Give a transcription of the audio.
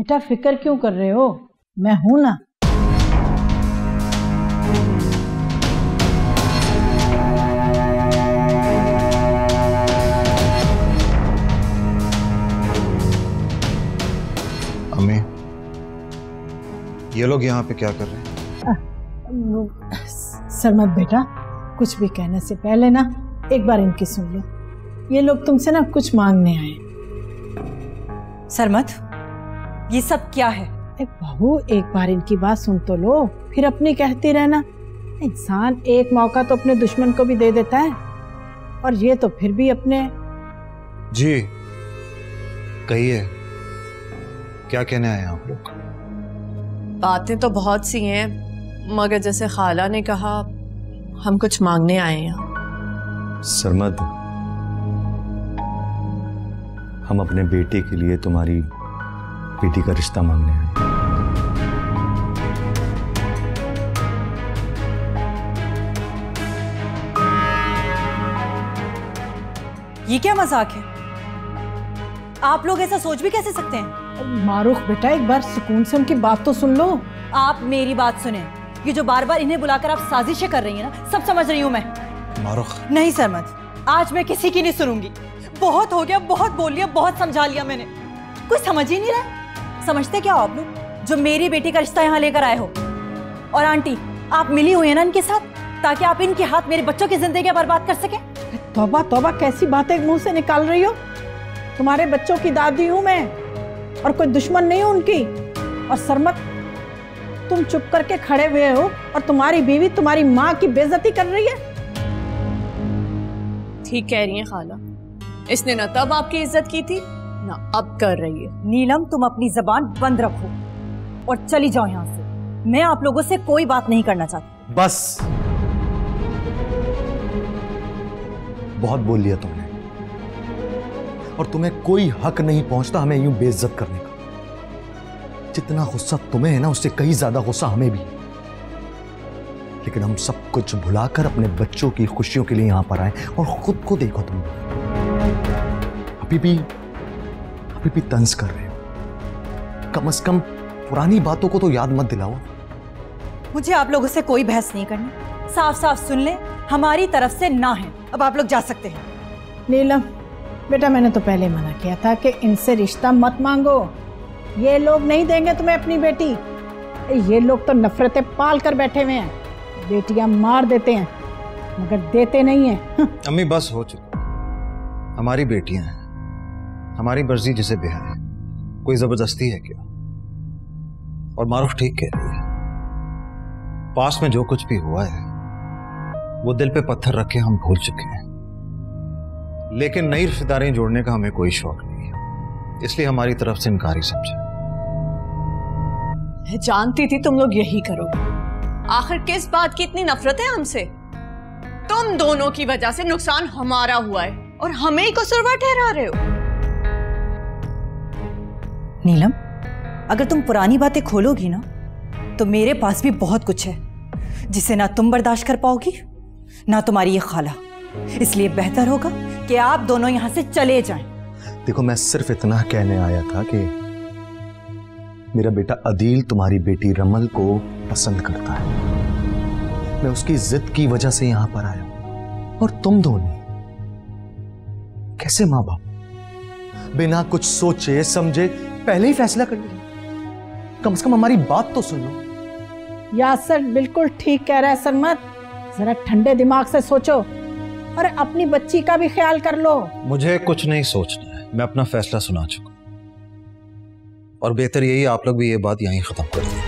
बेटा फिक्र क्यों कर रहे हो, मैं हूं ना। अम्मी, ये लोग यहाँ पे क्या कर रहे हैं? सरमत बेटा, कुछ भी कहने से पहले ना एक बार इनकी सुन लो। ये लोग तुमसे ना कुछ मांगने आए। सरमत, ये सब क्या है? बहू, एक बार इनकी बात सुन तो लो, फिर अपनी कहती रहना। इंसान एक मौका तो अपने दुश्मन को भी दे देता है, और ये तो फिर भी अपने। जी कहिए, क्या कहने आए आप लोग? बातें तो बहुत सी हैं, मगर जैसे खाला ने कहा, हम कुछ मांगने आए हैं यहाँ। सरमद, हम अपने बेटे के लिए तुम्हारी बेटी का रिश्ता मांगने आए। ये क्या मजाक है? आप लोग ऐसा सोच भी कैसे सकते हैं? मारूख बेटा, एक बार सुकून से उनकी बात तो सुन लो। आप मेरी बात सुने। ये जो बार बार इन्हें बुलाकर आप साजिशें कर रही हैं ना, सब समझ रही हूं मैं। मारूख, नहीं सरमत, आज मैं किसी की नहीं सुनूंगी। बहुत हो गया, बहुत बोल लिया, बहुत समझा लिया मैंने। कोई समझ ही नहीं रहा। समझते क्या हो आप लोग जो मेरी बेटी का रिश्ता यहाँ लेकर आए हो? और आंटी, आप मिली हुई है ना इनके साथ, ताकि आप इनके हाथ मेरे बच्चों की जिंदगी बर्बाद कर सके। तौबा तौबा, कैसी बातें मुंह से निकाल रही हो? तुम्हारे बच्चों की दादी हूं मैं, और कोई दुश्मन नहीं हूं उनकी। और सरमत, तुम चुप करके खड़े हुए हो और तुम्हारी बीवी तुम्हारी माँ की बेइज्जती कर रही है। ठीक कह रही हैं खाला, इसने ना तब आपकी इज्जत की थी, ना अब कर रही है। नीलम, तुम अपनी जबान बंद रखो और चली जाओ यहाँ से। मैं आप लोगों से कोई बात नहीं करना चाहती। बस, बहुत बोल लिया तुमने, और तुम्हें कोई हक नहीं पहुंचता हमें यूं बेइज्जत करने का। जितना गुस्सा तुम्हें है ना, उससे कहीं ज्यादा गुस्सा हमें भी। लेकिन हम सब कुछ भुलाकर अपने बच्चों की खुशियों के लिए यहां पर आए, और खुद को देखो तुम अभी भी तंज कर रहे हो। कम से कम पुरानी बातों को तो याद मत दिलाओ। मुझे आप लोगों से कोई बहस नहीं करनी। साफ साफ सुन ले, हमारी तरफ से ना है। अब आप लोग जा सकते हैं। नीलम बेटा, मैंने तो पहले मना किया था कि इनसे रिश्ता मत मांगो। ये लोग नहीं देंगे तुम्हें अपनी बेटी। ये लोग तो नफरतें पाल कर बैठे हुए हैं। बेटियां मार देते हैं मगर देते नहीं हैं। अम्मी बस हो चुका, हमारी बेटियां हैं, हमारी मर्जी जिसे ब्याह है, कोई जबरदस्ती है क्या? और मारूफ ठीक कह रही है, पास में जो कुछ भी हुआ है वो दिल पे पत्थर रख के हम भूल चुके हैं। लेकिन नई रिश्तेदारियां जोड़ने का हमें कोई शौक नहीं है, इसलिए हमारी तरफ से इनकार ही समझा। जानती थी तुम लोग यही करोगे। आखिर किस बात की इतनी नफरत है हमसे? तुम दोनों की वजह से नुकसान हमारा हुआ है और हमें ही कसूरवार ठहरा रहे हो। नीलम, अगर तुम पुरानी बातें खोलोगी ना, तो मेरे पास भी बहुत कुछ है जिसे ना तुम बर्दाश्त कर पाओगी ना तुम्हारी ये खाला। इसलिए बेहतर होगा कि आप दोनों यहां से चले जाएं। देखो, मैं सिर्फ इतना कहने आया था कि मेरा बेटा अदील तुम्हारी बेटी रमल को पसंद करता है। मैं उसकी जिद की वजह से यहां पर आया हूं, और तुम दोनों कैसे मां बाप बिना कुछ सोचे समझे पहले ही फैसला कर लिया। कम से कम हमारी बात तो सुन लो। यासर बिल्कुल ठीक कह रहा है सरमत, जरा ठंडे दिमाग से सोचो और अपनी बच्ची का भी ख्याल कर लो। मुझे कुछ नहीं सोचना है, मैं अपना फैसला सुना चुका, और बेहतर यही आप लोग भी ये बात यहीं खत्म कर दें।